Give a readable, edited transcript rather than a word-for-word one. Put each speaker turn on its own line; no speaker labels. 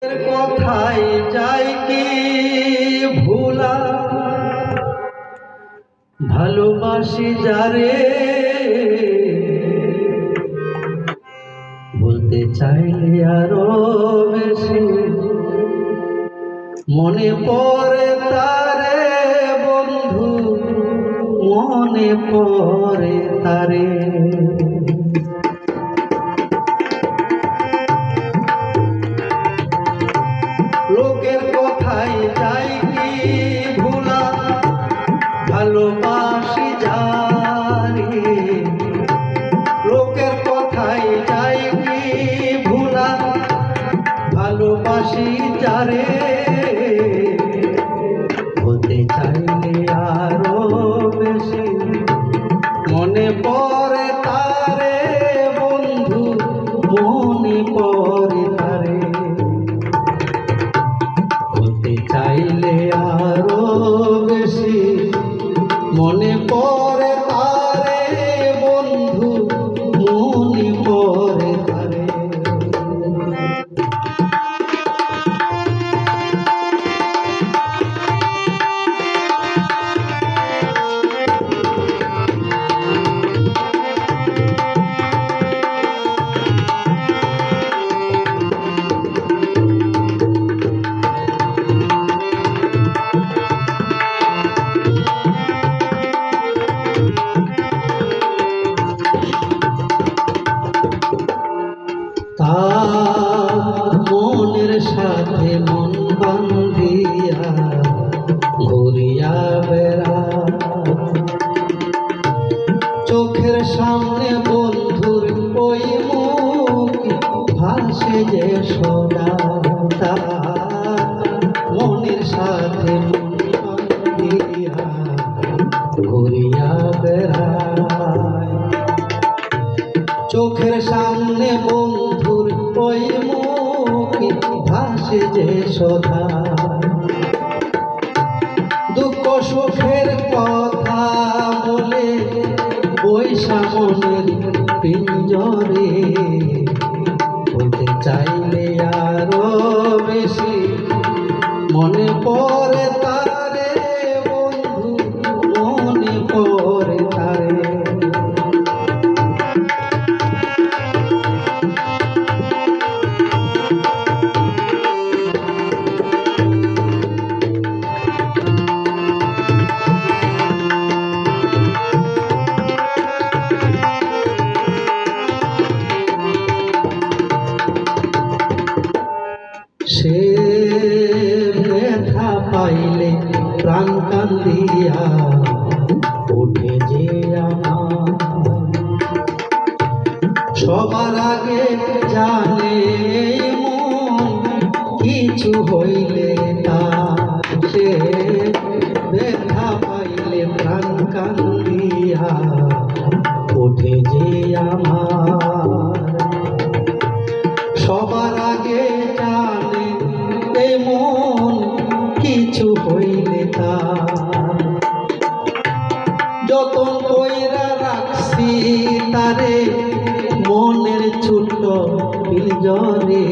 কোথায় যাই কি ভুলা, ভালোবাসি যারে বলতে চাইলে আরো বেশি মনে পড়ে তারে বন্ধু, মনে পড়ে তারে। লোকের কথায় যাই কি ভুলা, ভালোবাসি যারে। লোকের কথায় যাই কি ভুলা, ভালোবাসি যারে বলতে চাইলে আরো বেশি মনে পড়ে তারে বন্ধু, মনে পড়ে তারে। বলতে চাইলে আরো বেশি মনে পড়ে তারে বন্ধু, মনে পড়ে তারে। মনের সাথে মন বান্ধিয়া ঘুরিয়া বেড়া, চোখের সামনে বন্ধুর ওই মুখ ভাসে যে সদা। মনের সাথে মন বান্ধিয়া ঘুরিয়া বেড়ায়, চোখের সামনে বন্ধুর ওই মুখ ভাসে যে সদা। দুঃখ সুখের কথা বলে বৈশা মনের পিঞ্জরে, বলতে চাইলে আরো বেশি মনে পড়ে তারে বন্ধু, মনে পড়ে তারে। সে ব্যথা পাইলে প্রাণ কান্দিয়া ওঠে যে আমার, সবার আগে জানে মন কিছু হইলে তা। সে ব্যথা পাইলে প্রাণ কান্দিয়া ওঠে যে আমার, সবার আগে জানে মন কিছু হইলে তা। যতন কইরা রাখছি তারে মনের ছোট্ট পিঞ্জরে,